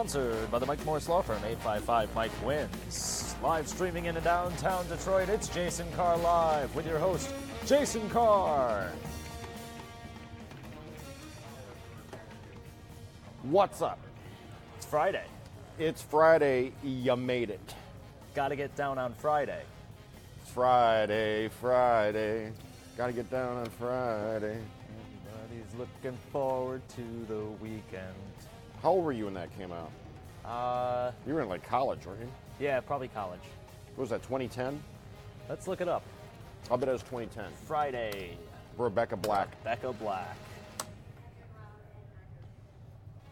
Sponsored by the Mike Morris Law Firm, 855 Mike Wins. Live streaming in downtown Detroit, it's Jason Carr Live with your host, Jason Carr. What's up? It's Friday. It's Friday. You made it. Gotta get down on Friday. It's Friday. Gotta get down on Friday. Everybody's looking forward to the weekend. How old were you when that came out? You were in like college, weren't you? Yeah, probably college. What was that, 2010? Let's look it up. I'll bet it was 2010. Friday. Rebecca Black. Rebecca Black.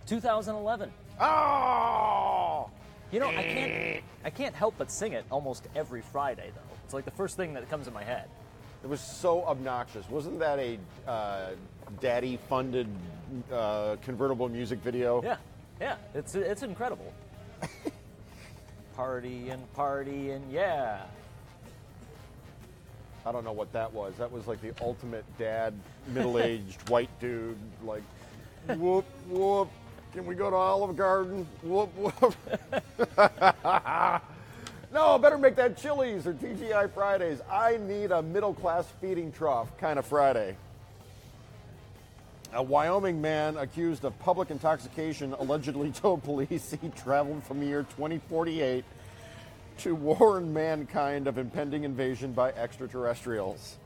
2011. Oh! You know, I can't help but sing it almost every Friday, though. It's like the first thing that comes in my head. It was so obnoxious. Wasn't that a daddy-funded convertible music video? Yeah, it's incredible. Party and yeah. I don't know what that was. That was like the ultimate dad, middle-aged white dude, like, whoop, whoop. Can we go to Olive Garden? Whoop, whoop. No, better make that Chili's or TGI Fridays. I need a middle-class feeding trough kind of Friday. A Wyoming man accused of public intoxication allegedly told police he traveled from the year 2048 to warn mankind of impending invasion by extraterrestrials.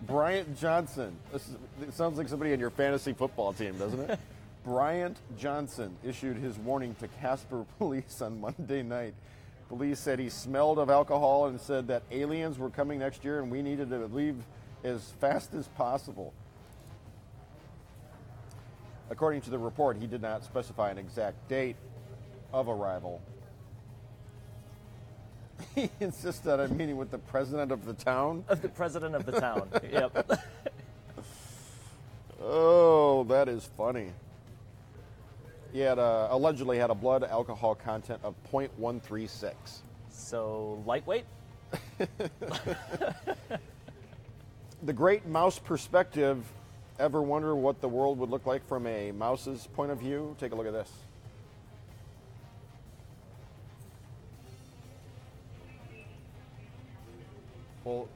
Bryant Johnson. It sounds like somebody on your fantasy football team, doesn't it? Bryant Johnson issued his warning to Casper police on Monday night. Police said he smelled of alcohol and said that aliens were coming next year and we needed to leave as fast as possible. According to the report, he did not specify an exact date of arrival. He insisted on a meeting with the president of the town. Of the president of the town, yep. Oh, that is funny. He had allegedly had a blood alcohol content of 0.136. So, lightweight? The great mouse perspective. Ever wonder what the world would look like from a mouse's point of view? Take a look at this. Well,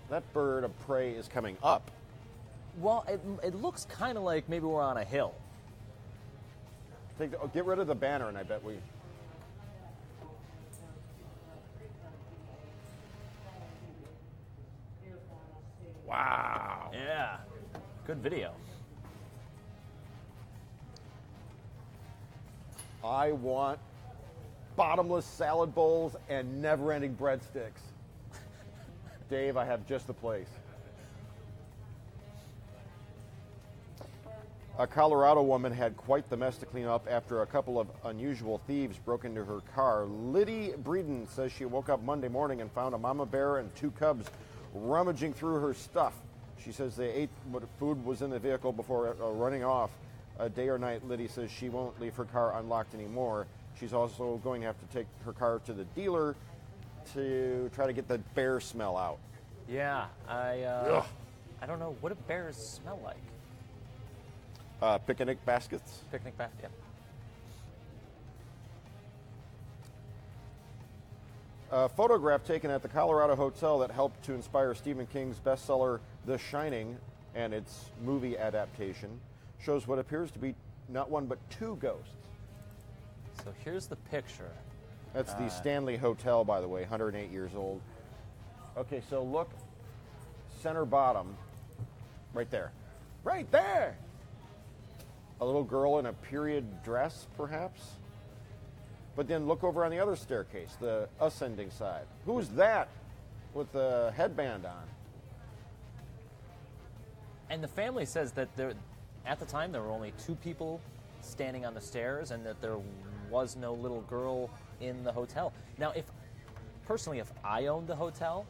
that bird of prey is coming up. Well, it looks kind of like maybe we're on a hill. Get rid of the banner, and I bet we... Wow. Yeah. Good video. I want bottomless salad bowls and never-ending breadsticks. Dave, I have just the place. A Colorado woman had quite the mess to clean up after a couple of unusual thieves broke into her car. Liddy Breeden says she woke up Monday morning and found a mama bear and two cubs rummaging through her stuff. She says they ate what food was in the vehicle before running off. Day or night, Liddy says she won't leave her car unlocked anymore. She's also going to have to take her car to the dealer to try to get the bear smell out. Yeah, I don't know. What do bears smell like? Picnic baskets. Picnic basket, yeah. A photograph taken at the Colorado hotel that helped to inspire Stephen King's bestseller The Shining and its movie adaptation shows what appears to be not one but two ghosts. So here's the picture. That's the Stanley Hotel, by the way, 108 years old. Okay, so look, center bottom, right there. Right there! A little girl in a period dress, perhaps? But then look over on the other staircase, the ascending side. Who's that with the headband on? And the family says that at the time there were only two people standing on the stairs and that there was no little girl in the hotel. Now, if I owned the hotel,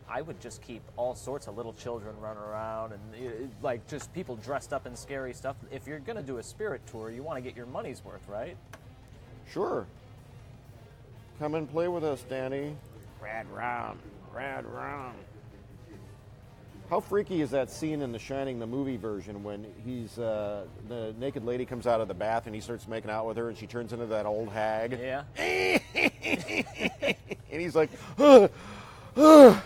I would just keep all sorts of little children running around and like just people dressed up in scary stuff. If you're going to do a spirit tour, you want to get your money's worth, right? Sure. Come and play with us, Danny. Rad rum. Rad rum. How freaky is that scene in The Shining, the movie version, when the naked lady comes out of the bath and he starts making out with her and she turns into that old hag? Yeah. And he's like, You know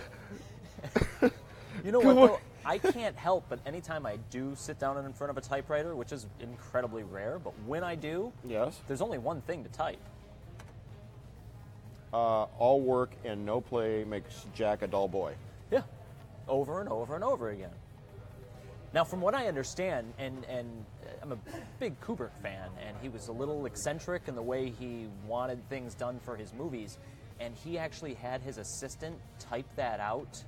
what, though? I can't help but anytime I do sit down in front of a typewriter, which is incredibly rare, but when I do, yes, there's only one thing to type. all work and no play makes Jack a dull boy. Yeah. Over and over and over again. Now, from what I understand, and I'm a big Kubrick fan, and he was a little eccentric in the way he wanted things done for his movies, and he actually had his assistant type that out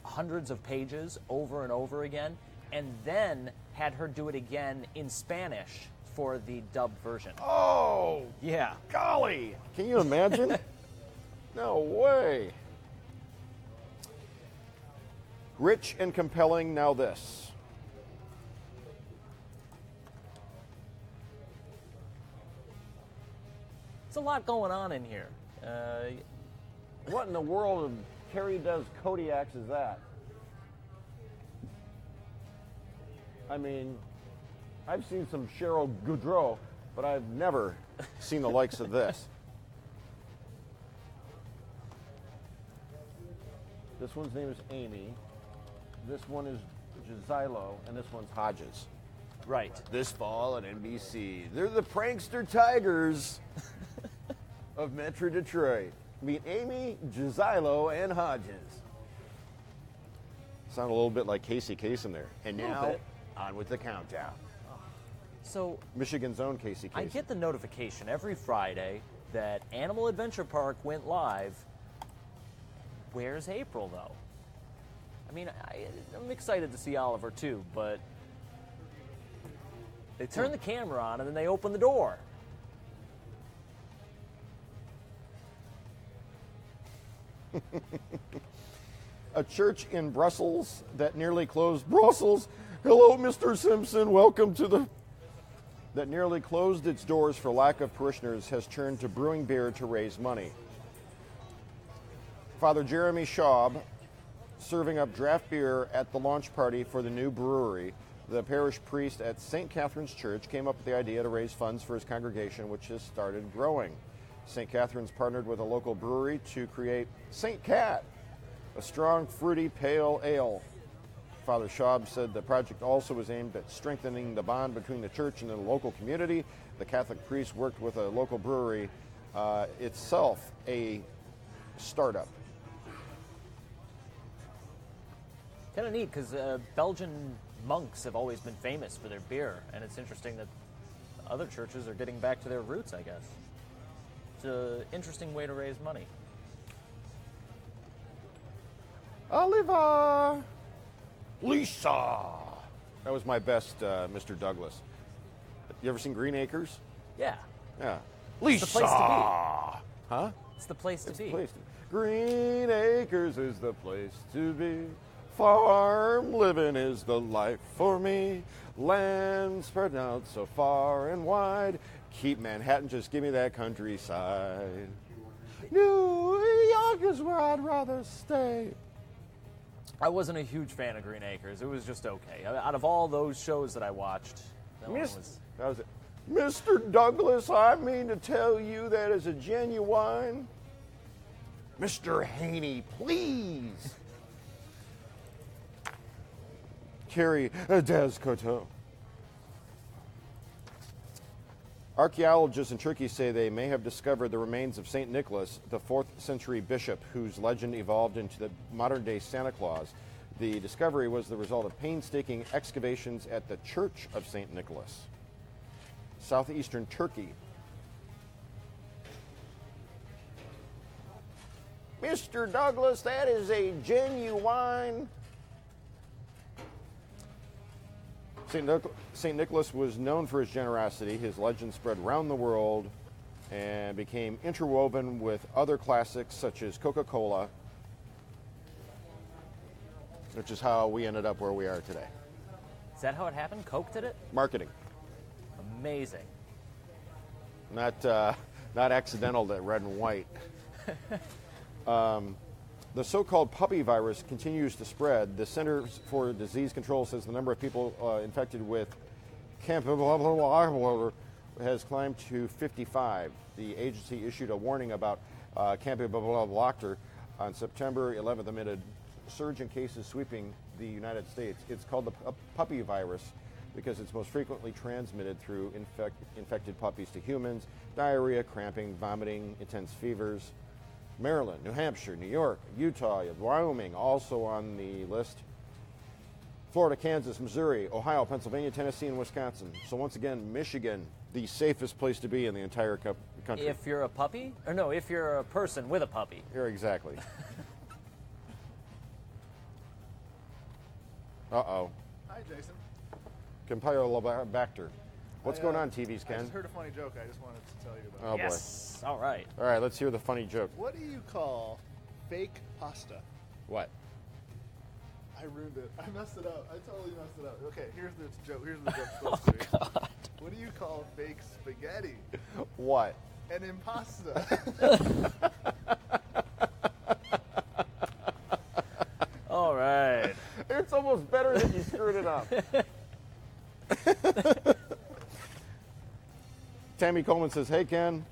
hundreds of pages over and over again, and then had her do it again in Spanish for the dubbed version. Oh, Yeah. golly. Can you imagine? No way. Rich and compelling, now this. There's a lot going on in here. What in the world of Carrie does Kodiaks is that? I mean, I've seen some Cheryl Goudreau, but I've never seen the likes of this. This one's name is Amy. This one is Gisilo, and this one's Hodges. Right. This fall at NBC, they're the prankster tigers of Metro Detroit. Meet Amy, Gisilo, and Hodges. Sound a little bit like Casey Kasem there. And now, on with the countdown. So Michigan's own Casey Kasem. I get the notification every Friday that Animal Adventure Park went live. Where's April, though? I mean, I'm excited to see Oliver, too, but they turn the camera on and then they open the door. A church in Brussels that nearly closed. Brussels! Hello, Mr. Simpson. Welcome to the... That nearly closed its doors for lack of parishioners has turned to brewing beer to raise money. Father Jeremy Schaub serving up draft beer at the launch party for the new brewery. The parish priest at St. Catherine's Church came up with the idea to raise funds for his congregation, which has started growing. St. Catherine's partnered with a local brewery to create St. Cat, a strong, fruity, pale ale. Father Schaub said the project also was aimed at strengthening the bond between the church and the local community. The Catholic priest worked with a local brewery, itself a startup. Kind of neat, because Belgian monks have always been famous for their beer, and it's interesting that other churches are getting back to their roots, I guess. It's an interesting way to raise money. Oliver! Lisa! That was my best Mr. Douglas. You ever seen Green Acres? Yeah. Yeah. Lisa! It's the place to be. Huh? It's the place to It's be. the place to be. Green Acres is the place to be. Farm living is the life for me. Land spread out so far and wide. Keep Manhattan, just give me that countryside. New York is where I'd rather stay. I wasn't a huge fan of Green Acres. It was just okay. Out of all those shows that I watched, that one was... That was it. Mr. Douglas, I mean to tell you that is a genuine. Mr. Haney, please. Carrie Descoteau. Archaeologists in Turkey say they may have discovered the remains of St. Nicholas, the 4th century bishop whose legend evolved into the modern-day Santa Claus. The discovery was the result of painstaking excavations at the Church of St. Nicholas, southeastern Turkey. Mr. Douglas, that is a genuine... St. Nicholas was known for his generosity. His legend spread around the world and became interwoven with other classics such as Coca-Cola, which is how we ended up where we are today. Is that how it happened? Coke did it? Marketing. Amazing. Not accidental that red and white. The so-called puppy virus continues to spread. The Centers for Disease Control says the number of people infected with Campylobacter has climbed to 55. The agency issued a warning about Campylobacter on September 11th amid a surge in cases sweeping the United States. It's called the puppy virus because it's most frequently transmitted through infected puppies to humans. Diarrhea, cramping, vomiting, intense fevers. Maryland, New Hampshire, New York, Utah, Wyoming also on the list. Florida, Kansas, Missouri, Ohio, Pennsylvania, Tennessee, and Wisconsin. So once again, Michigan, the safest place to be in the entire country. If you're a puppy? Or no, if you're a person with a puppy. Yeah, exactly. Uh-oh. Hi, Jason. Campylobacter. What's going on, TV's Ken? I just heard a funny joke I just wanted to tell you about. Oh, Yes. All right. boy. All right, let's hear the funny joke. What do you call fake pasta? What? I ruined it. I messed it up. I totally messed it up. Okay, here's the joke. Here's the joke supposed to be. God. What do you call fake spaghetti? What? An impasta. All right. It's almost better than you screwed it up. Tammy Coleman says, hey, Ken.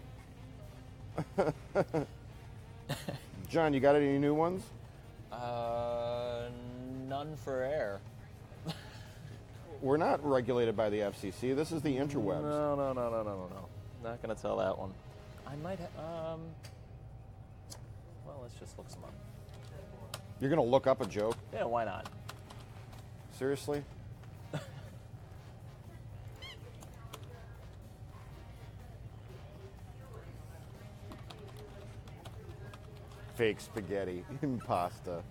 John, you got any new ones? None for air. We're not regulated by the FCC. This is the interwebs. No. Not going to tell that one. I might have, well, let's just look some up. You're going to look up a joke? Yeah, why not? Seriously? Fake spaghetti and pasta.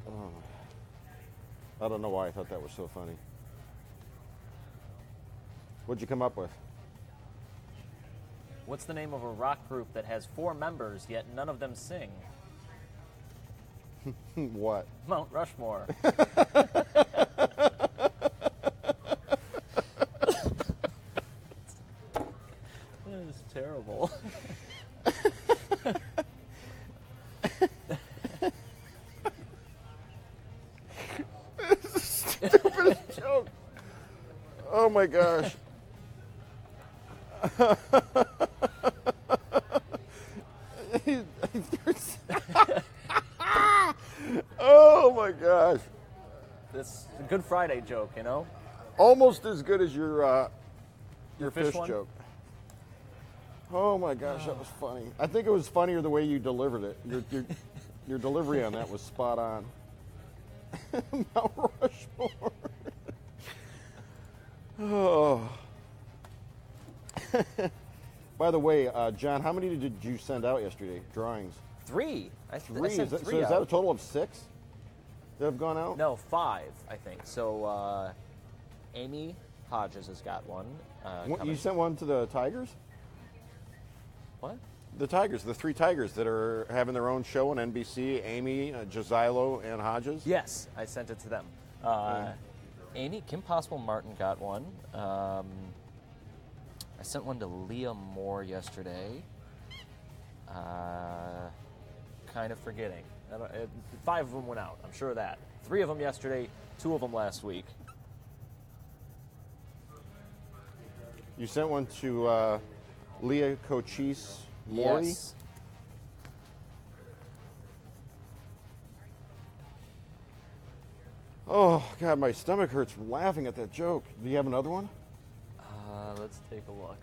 Oh. I don't know why I thought that was so funny. What'd you come up with? What's the name of a rock group that has 4 members, yet none of them sing? What? Mount Rushmore. That is terrible. Stupidest joke. Oh my gosh. Oh my gosh. It's a Good Friday joke, you know? Almost as good as your fish fish one? joke. Oh my gosh, that was funny. I think it was funnier the way you delivered it. Your delivery on that was spot on. Mount Rushmore. Oh. By the way, John, how many did you send out yesterday? Drawings. 3. I Three. sent Is that, 3 so is that a out. total of 6 that have gone out? No, 5, I think. So, Amy Hodges has got one. You coming. sent one to the Tigers? What? The Tigers, the 3 Tigers that are having their own show on NBC, Amy, Jazilo, and Hodges? Yes, I sent it to them. Amy, Kim Possible Martin got one. I sent one to Leah Moore yesterday. Kind of forgetting. 5 of them went out, I'm sure of that. 3 of them yesterday, 2 of them last week. You sent one to Leah Cochise Lori? Yes. Oh, God, my stomach hurts from laughing at that joke. Do you have another one? Let's take a look.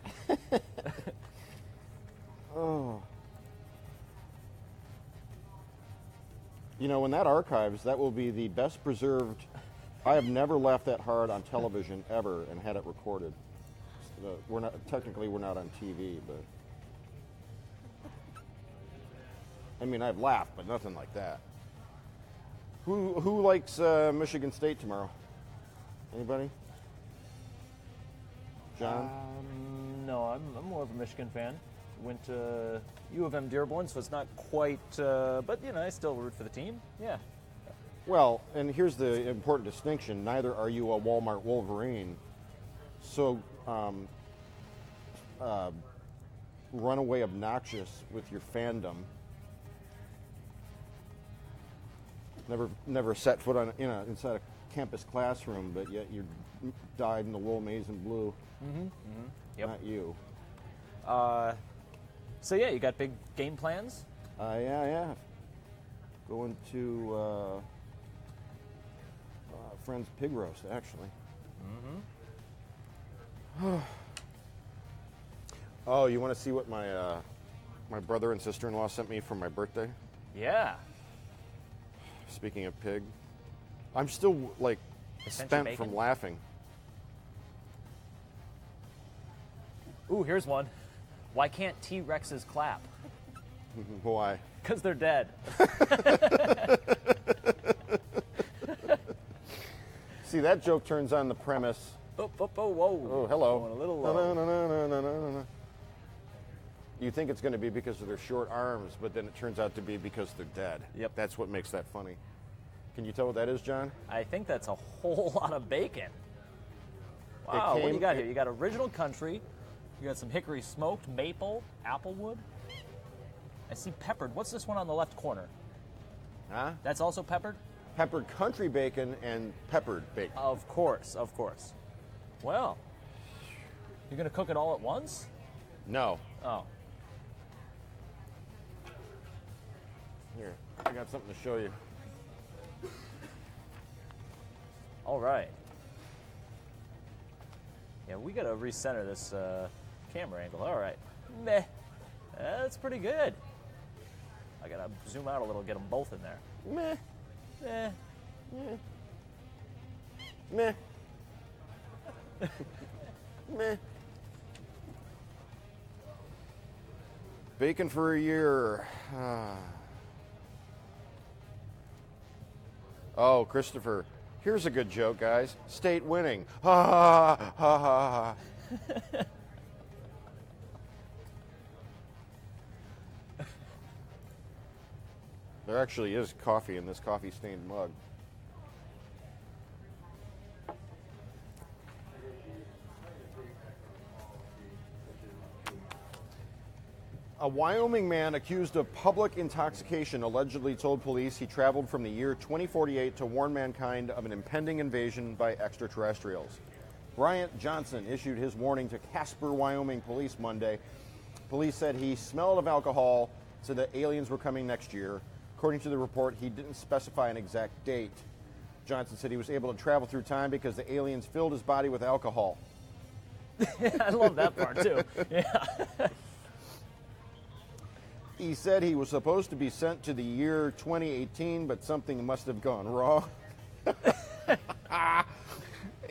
Oh. You know, when that archives, that will be the best preserved. I have never laughed that hard on television ever and had it recorded. We're not on TV, but I mean, I've laughed, but nothing like that. Who likes Michigan State tomorrow? Anybody? John? No, I'm more of a Michigan fan. Went to U of M Dearborn, so it's not quite, but you know, I still root for the team. Yeah. Well, and here's the important distinction: neither are you a Walmart Wolverine. So, runaway obnoxious with your fandom. Never set foot on inside a campus classroom, but yet you're dyed in the wool maize and blue. Yep. Not you. So yeah, you got big game plans? Yeah. Going to a friend's pig roast, actually. Oh, you want to see what my brother and sister-in-law sent me for my birthday? Yeah. Speaking of pig, I'm still like spent bacon? from laughing. Ooh, here's one. Why can't T-Rexes clap? Why? Because they're dead. See, that joke turns on the premise. Whoa. Oh, hello. Going a little low. No. You think it's going to be because of their short arms, but then it turns out to be because they're dead. Yep. That's what makes that funny. Can you tell what that is, John? I think that's a whole lot of bacon. Wow, what do you got here? You got original country. You got some hickory smoked, maple, applewood. I see peppered. What's this one on the left corner? Huh? That's also peppered? Peppered country bacon and peppered bacon. Of course. Well, you're going to cook it all at once? No. Oh. Here, I got something to show you. All right. Yeah, we got to recenter this camera angle. All right. Meh. That's pretty good. I got to zoom out a little, get them both in there. Meh. Eh. Meh. Meh. Bacon for a year. Oh, Christopher. Here's a good joke, guys. State winning. Ha ha ha ha ha. There actually is coffee in this coffee-stained mug. A Wyoming man accused of public intoxication allegedly told police he traveled from the year 2048 to warn mankind of an impending invasion by extraterrestrials. Bryant Johnson issued his warning to Casper, Wyoming police Monday. Police said he smelled of alcohol, said that aliens were coming next year. According to the report, he didn't specify an exact date. Johnson said he was able to travel through time because the aliens filled his body with alcohol. I love that part, too. Yeah. He said he was supposed to be sent to the year 2018, but something must have gone wrong.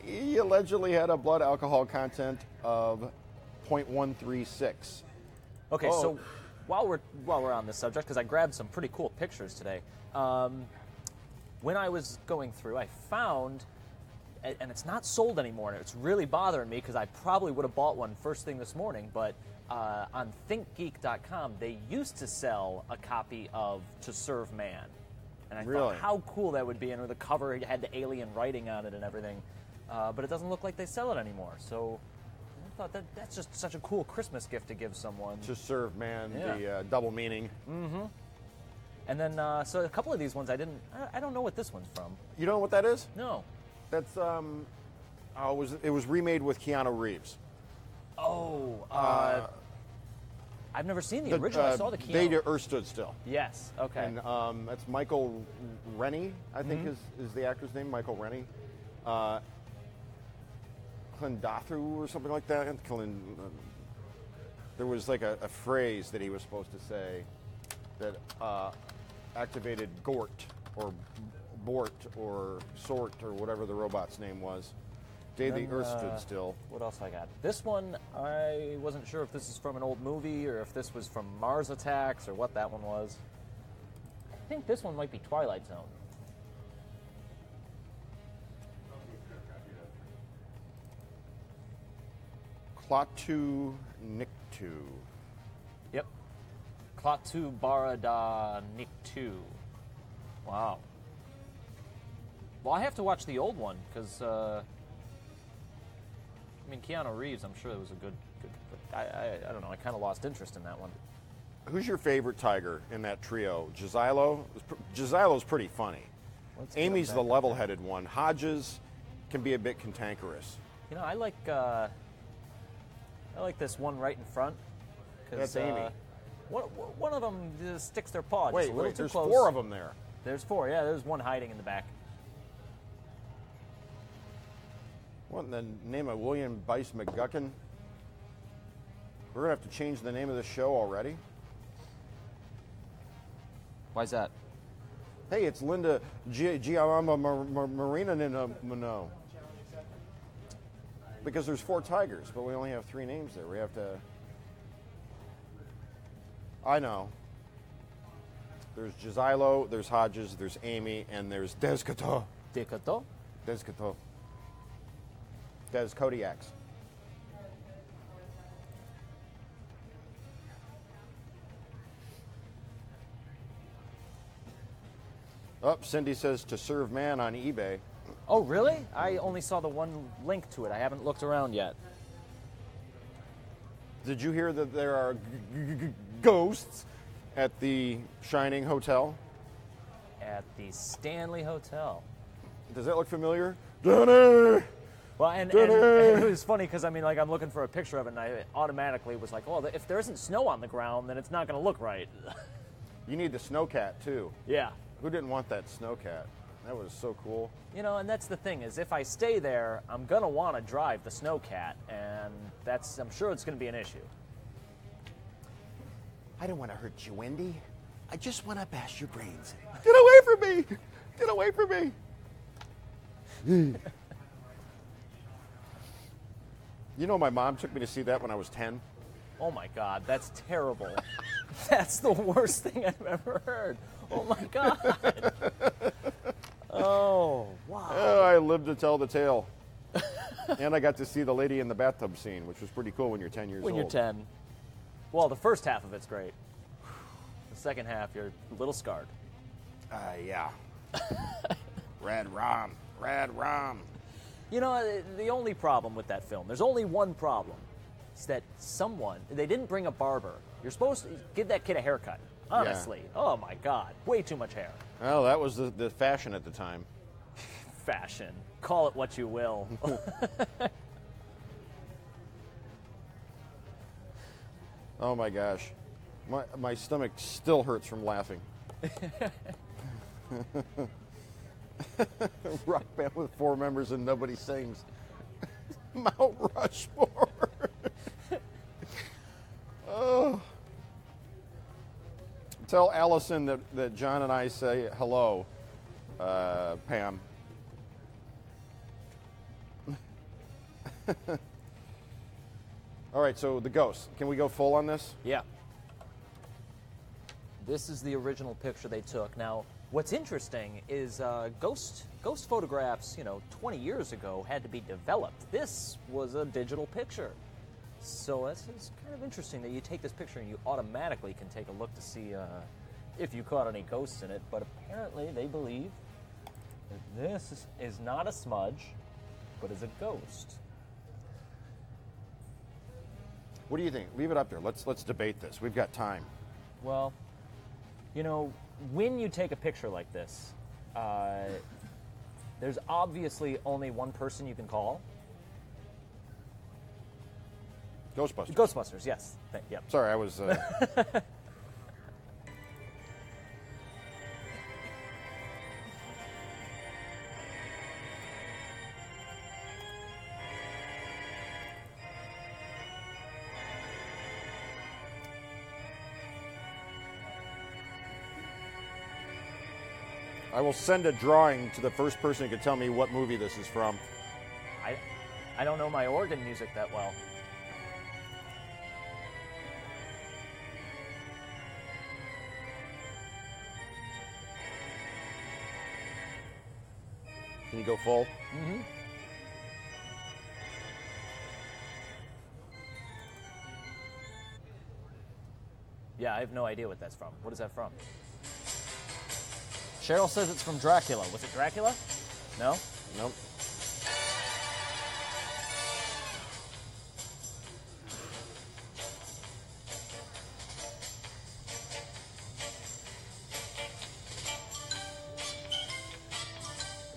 He allegedly had a blood alcohol content of 0.136. Okay, so while we're on this subject, because I grabbed some pretty cool pictures today, when I was going through, I found, and it's not sold anymore, and it's really bothering me because I probably would have bought one first thing this morning, but on thinkgeek.com, they used to sell a copy of To Serve Man. And I thought how cool that would be, and the cover had the alien writing on it and everything. But it doesn't look like they sell it anymore, so I thought that's just such a cool Christmas gift to give someone. To Serve Man, the double meaning. Mm-hmm. And then, so a couple of these ones I don't know what this one's from. You know what that is? No. That's, it was remade with Keanu Reeves. I've never seen the original. I saw the Keanu. They to Earth Stood Still. Yes, okay. And that's Michael Rennie, I think is the actor's name, Michael Rennie. Clendathu or something like that. There was like a phrase that he was supposed to say that activated Gort or Bort or Sort or whatever the robot's name was. Day the Earth Stood Still. What else I got? This one, I wasn't sure if this is from an old movie or if this was from Mars Attacks or what that one was. I think this one might be Twilight Zone. Klaatu Niktu. Yep. Klaatu Barada Niktu. Wow. Well, I have to watch the old one because, I mean, Keanu Reeves, I'm sure it was a good I don't know. I kind of lost interest in that one. Who's your favorite tiger in that trio? Gisilo? Gisilo's pretty funny. Let's get Amy's him the back. level-headed one. Hodges can be a bit cantankerous. You know, I like this one right in front. That's Amy. One of them just sticks their paw just Wait, a little too there's close. 4 of them there. There's 4. Yeah, there's one hiding in the back. What in the name of William Bice McGuckin? We're going to have to change the name of the show already? Why's that? Hey, it's Linda Giamma Marina Mano. Because there's 4 tigers, but we only have 3 names there. We have to... I know. There's Gisilo, there's Hodges, there's Amy, and there's Descato. Decato? Descato. Des Kodiaks. Oh, Cindy says to serve man on eBay. Oh, really? I only saw the one link to it. I haven't looked around yet. Did you hear that there are ghosts at the Shining Hotel? At the Stanley Hotel. Does that look familiar? Danny! Well, and Danny! it was funny because, I mean, like, I'm looking for a picture of it, and I automatically was like, oh, if there isn't snow on the ground, then it's not going to look right. You need the snowcat, too. Yeah. Who didn't want that snowcat? That was so cool. You know, and that's the thing, is if I stay there, I'm going to want to drive the snowcat, and I'm sure it's going to be an issue. I don't want to hurt you, Wendy. I just want to bash your brains. Get away from me! Get away from me! You know, my mom took me to see that when I was 10. Oh my God, that's terrible. That's the worst thing I've ever heard. Oh my God. Oh, wow. Oh, I lived to tell the tale. And I got to see the lady in the bathtub scene, which was pretty cool when you're 10 years When old. you're 10. Well, the first half of it's great. The second half, you're a little scarred. Yeah. Red Rom. Red Rom. You know, the only problem with that film, there's only one problem. It's that they didn't bring a barber. You're supposed to give that kid a haircut. Honestly. Yeah. Oh my God. Way too much hair. Well, that was the fashion at the time. Fashion. Call it what you will. Oh my gosh. My stomach still hurts from laughing. Rock band with 4 members and nobody sings. Mount Rushmore. Oh. Tell Allison that John and I say hello, Pam. All right, so the ghost. Can we go full on this? Yeah. This is the original picture they took. Now, what's interesting is ghost photographs, 20 years ago had to be developed. This was a digital picture. So it's kind of interesting that you take this picture and you automatically can take a look to see if you caught any ghosts in it. But apparently they believe that this is not a smudge, but is a ghost. What do you think? Leave it up there. Let's debate this. We've got time. Well, when you take a picture like this, there's obviously only one person you can call. Ghostbusters. Ghostbusters, yes. Yep. Sorry, I was... I will send a drawing to the first person who can tell me what movie this is from. I don't know my organ music that well. Can you go full? Mm-hmm. Yeah, I have no idea what that's from. What is that from? Cheryl says it's from Dracula. Was it Dracula? No? Nope.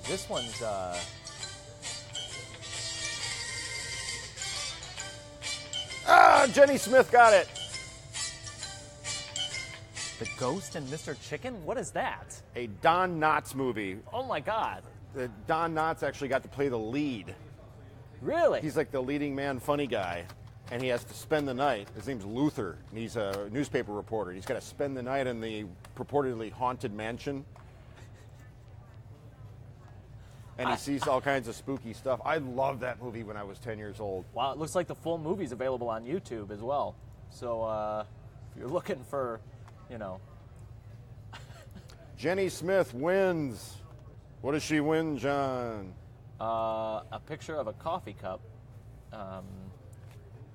This one's Jenny Smith got it. The Ghost and Mr. Chicken? What is that? A Don Knotts movie. Oh my God. Don Knotts actually got to play the lead. Really? He's like the leading man funny guy, and he has to spend the night. His name's Luther, and he's a newspaper reporter. He's got to spend the night in the purportedly haunted mansion. And he sees all kinds of spooky stuff. I loved that movie when I was 10 years old. Wow, it looks like the full movie's available on YouTube as well. So if you're looking for, you know. Jenny Smith wins. What does she win, John? A picture of a coffee cup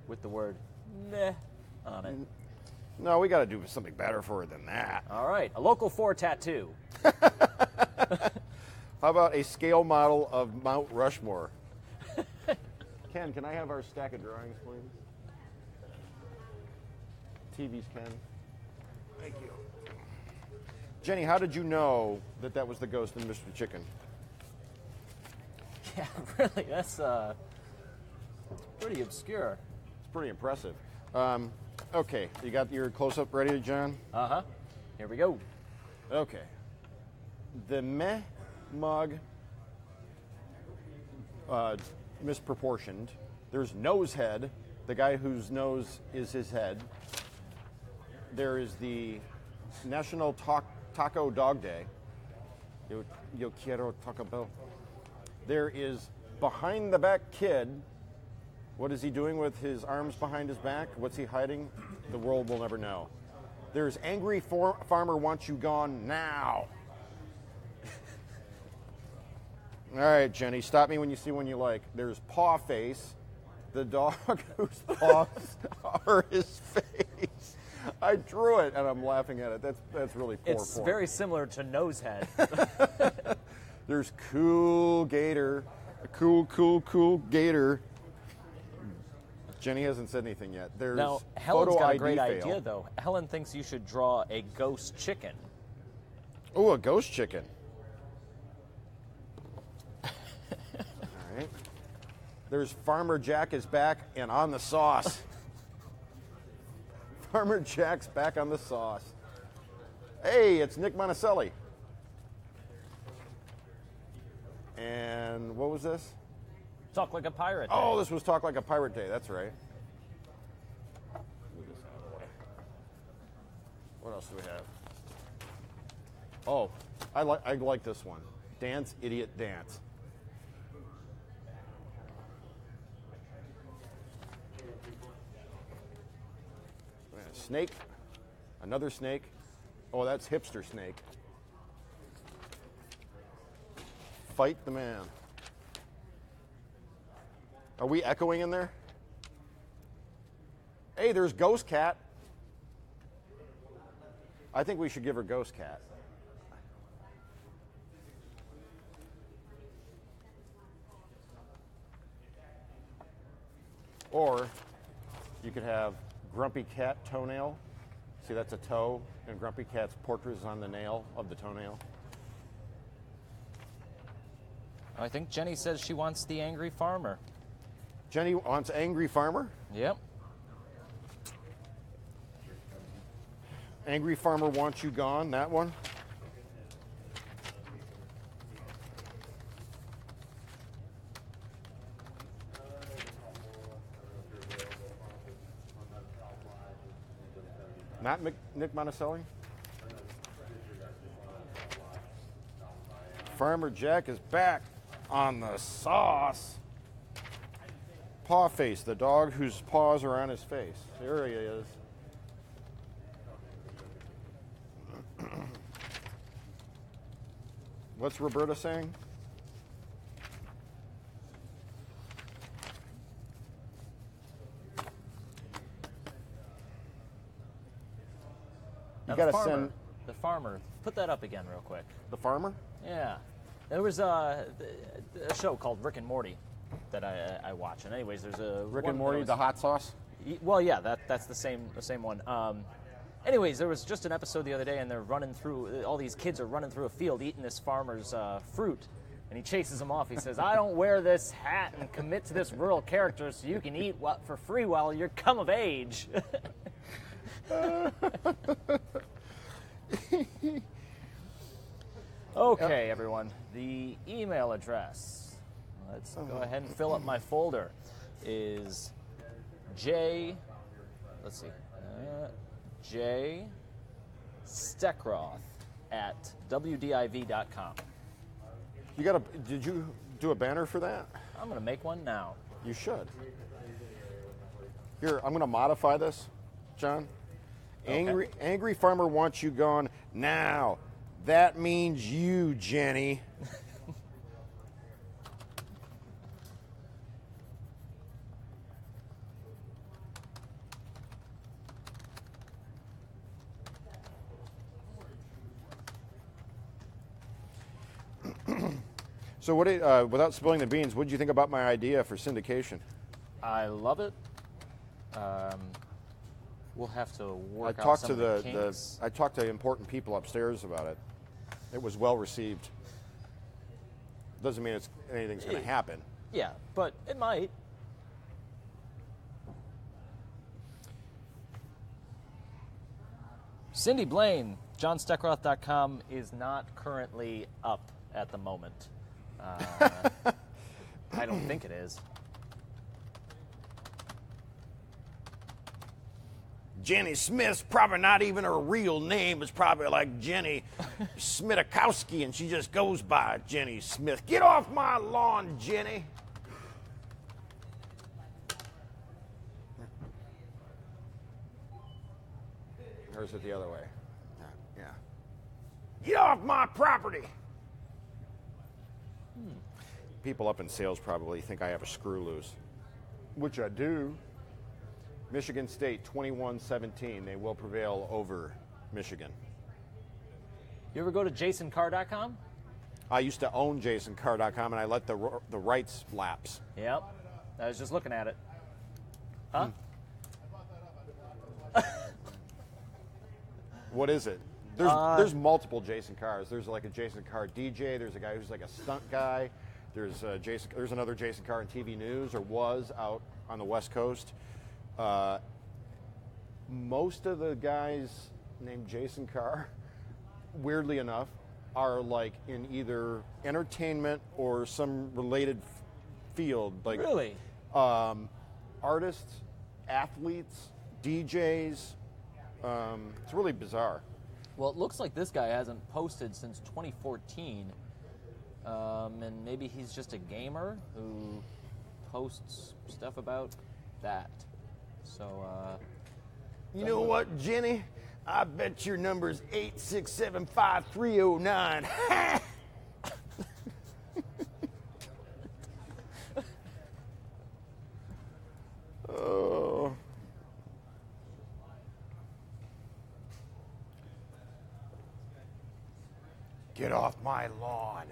with the word meh on it. No, we got to do something better for her than that. All right, a local 4 tattoo. How about a scale model of Mount Rushmore? Ken, can I have our stack of drawings, please? TV's Ken. Thank you. Jenny, how did you know that that was the Ghost in Mr. Chicken? Yeah, really, that's pretty obscure. It's pretty impressive. Okay, you got your close-up ready, John? Uh-huh. Here we go. Okay. The meh mug, misproportioned. There's Nosehead, the guy whose nose is his head. There is the National Taco Dog Day. Yo quiero Taco Bell. There is Behind the Back Kid. What is he doing with his arms behind his back? What's he hiding? The world will never know. There's Angry Farmer Wants You Gone Now. All right, Jenny, stop me when you see one you like. There's Paw Face, the dog whose paws are his face. I drew it, and I'm laughing at it. That's really poor It's form. very similar to Nosehead. There's Cool Gator, a cool Gator. Jenny hasn't said anything yet. There's Now, Helen's photo got a ID great fail. idea, though. Helen thinks you should draw a ghost chicken. Oh, a ghost chicken. All right. There's Farmer Jack is back and on the sauce. Farmer Jack's back on the sauce. Hey, it's Nick Monticelli. And what was this? Talk like a pirate. Oh, this was Talk Like a Pirate Day. That's right. Move this out of the way. What else do we have? Oh, I like this one. Dance, Idiot, Dance. Snake. Another snake. Oh, that's Hipster Snake. Fight the Man. Are we echoing in there? Hey, there's Ghost Cat. I think we should give her Ghost Cat. Or you could have Grumpy Cat Toenail. See, that's a toe, and Grumpy Cat's portrait is on the nail of the toenail. I think Jenny says she wants the angry farmer. Jenny wants Angry Farmer. Yep. Angry Farmer Wants You Gone, that one. Not Nick Monticelli? Farmer Jack is back on the sauce. Paw Face, the dog whose paws are on his face. There he is. What's Roberta saying? You gotta send the farmer. Put that up again real quick. the farmer? Yeah. There was a show called Rick and Morty that I watch. And anyways, there's a Rick one and that Morty, was- the hot sauce? Well, yeah, that's the same one. Anyways, there was just an episode the other day, and they're running through. All these kids are running through a field eating this farmer's fruit, And he chases him off. He says, I don't wear this hat and commit to this rural character so you can eat for free while you're come of age. Okay, everyone. The email address, let's go ahead and fill up my folder, is J Steckroth at WDIV.com. Did you do a banner for that? I'm going to make one now. You should. Here, I'm going to modify this, John. Okay. Angry farmer wants you gone now. That means you, Jenny. So, without spilling the beans, what did you think about my idea for syndication? I love it. We'll have to work I out talked some to of the kinks. I talked to important people upstairs about it. It was well received. Doesn't mean anything's going to happen. Yeah, but it might. Cindy Blaine, johnsteckroth.com is not currently up at the moment. I don't think it is. Jenny Smith's probably not even her real name. It's probably like Jenny Smithakowski, and she just goes by Jenny Smith. Get off my lawn, Jenny. Or is it the other way? Yeah. Get off my property. People up in sales probably think I have a screw loose, which I do. Michigan State 21-17. They will prevail over Michigan. You ever go to jasoncarr.com? I used to own jasoncarr.com, and I let the rights lapse. Yep. I was just looking at it. Huh? What is it? There's multiple Jason Carrs. There's like a Jason Carr DJ. There's a guy who's like a stunt guy. There's another Jason Carr in TV news, or was out on the West Coast. Most of the guys named Jason Carr, weirdly enough, are like in either entertainment or some related field. Like Really? Artists, athletes, DJs. It's really bizarre. Well, it looks like this guy hasn't posted since 2014. And maybe he's just a gamer who posts stuff about that. So, You know what, Jenny? I bet your number's 8675309. Oh. Get off my lawn.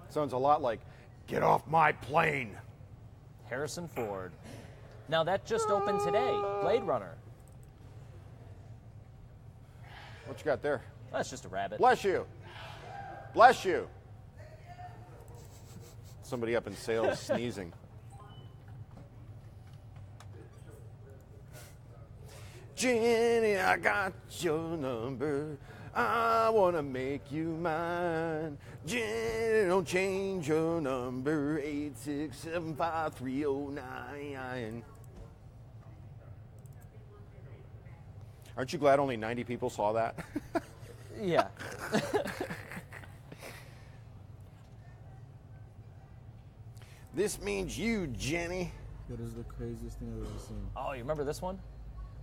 Sounds a lot like, get off my plane. Harrison Ford. Now, that just opened today. Blade Runner. What you got there? That's just a rabbit. Bless you. Bless you. Somebody up in sales sneezing. Jenny, I got your number. I want to make you mine. Jenny, don't change your number. 8675309. Aren't you glad only 90 people saw that? Yeah. This means you, Jenny. That is the craziest thing I've ever seen. Oh, you remember this one?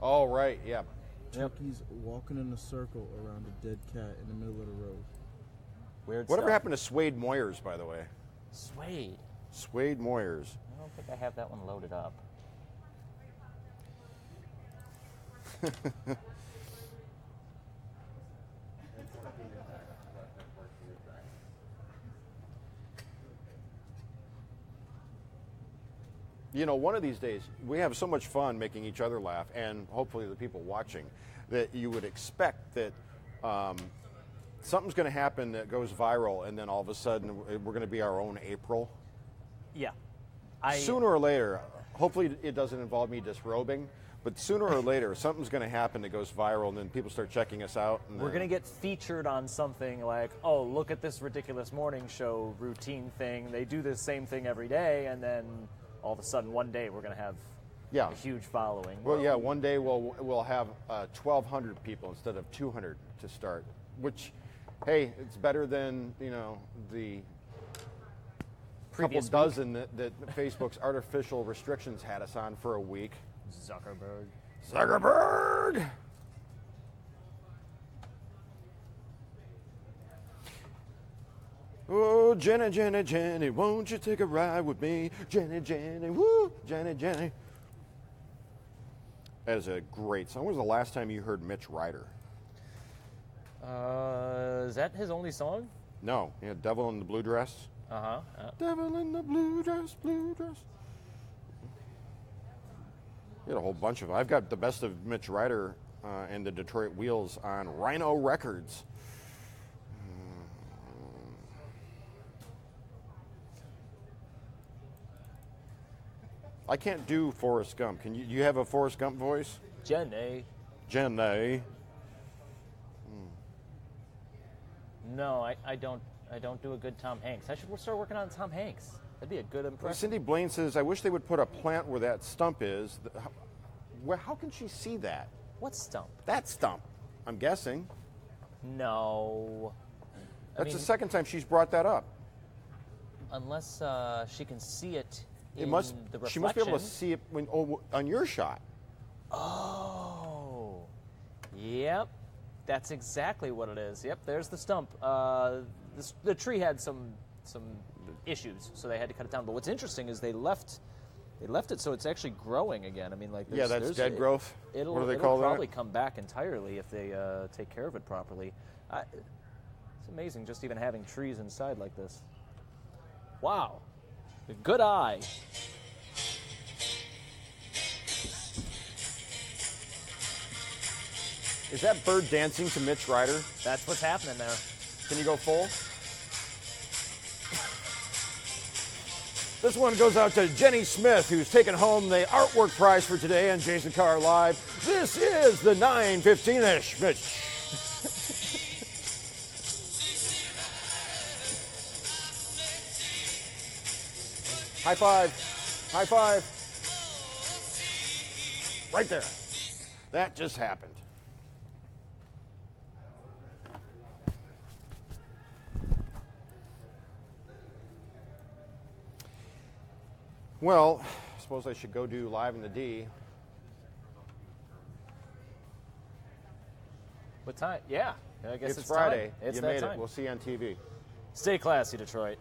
Oh, right, yeah. Turkeys walking in a circle around a dead cat in the middle of the road. Weird Whatever stuff. happened to Suede Moyers, by the way? Suede. Suede Moyers. I don't think I have that one loaded up. You know, one of these days, we have so much fun making each other laugh, and hopefully the people watching, that you would expect that something's going to happen that goes viral, and then all of a sudden we're going to be our own April. Yeah. Sooner or later, hopefully it doesn't involve me disrobing, but sooner or later something's going to happen that goes viral, and then people start checking us out. And We're going to get featured on something like, oh, look at this ridiculous morning show routine thing. They do this same thing every day, and then all of a sudden one day we're going to have a huge following. Well, yeah, one day we'll have 1,200 people instead of 200 to start, which, hey, it's better than, the couple dozen that Facebook's artificial restrictions had us on for a week. Zuckerberg! Oh, Jenny, Jenny, Jenny, won't you take a ride with me? Jenny, Jenny, woo, Jenny, Jenny. That is a great song. When was the last time you heard Mitch Ryder? Is that his only song? No. Devil in the Blue Dress. Uh-huh. Devil in the blue dress, blue dress. You had a whole bunch of them. I've got the best of Mitch Ryder and the Detroit Wheels on Rhino Records. I can't do Forrest Gump. Can you? Do you have a Forrest Gump voice? Jenny. Jenny. No, I don't do a good Tom Hanks. I should start working on Tom Hanks. That'd be a good impression. Cindy Blaine says, I wish they would put a plant where that stump is. How can she see that? What stump? That stump, I'm guessing. No. That's the second time she's brought that up. Unless she can see it in the reflection. She must be able to see it on your shot. Oh. Yep. That's exactly what it is. Yep, there's the stump. The tree had some issues, so they had to cut it down. But what's interesting is they left it so it's actually growing again. I mean, like that's dead growth. What do they call that? It'll probably come back entirely if they take care of it properly. It's amazing just even having trees inside like this. Wow, good eye. Is that bird dancing to Mitch Ryder? That's what's happening there. Can you go full? This one goes out to Jenny Smith, who's taken home the artwork prize for today on Jason Carr Live. This is the 9:15-ish, Mitch. High five. High five. Right there. That just happened. Well, I suppose I should go do Live in the D. What time? Yeah, I guess it's Friday. time. It's you that made time. it. We'll see you on TV. Stay classy, Detroit.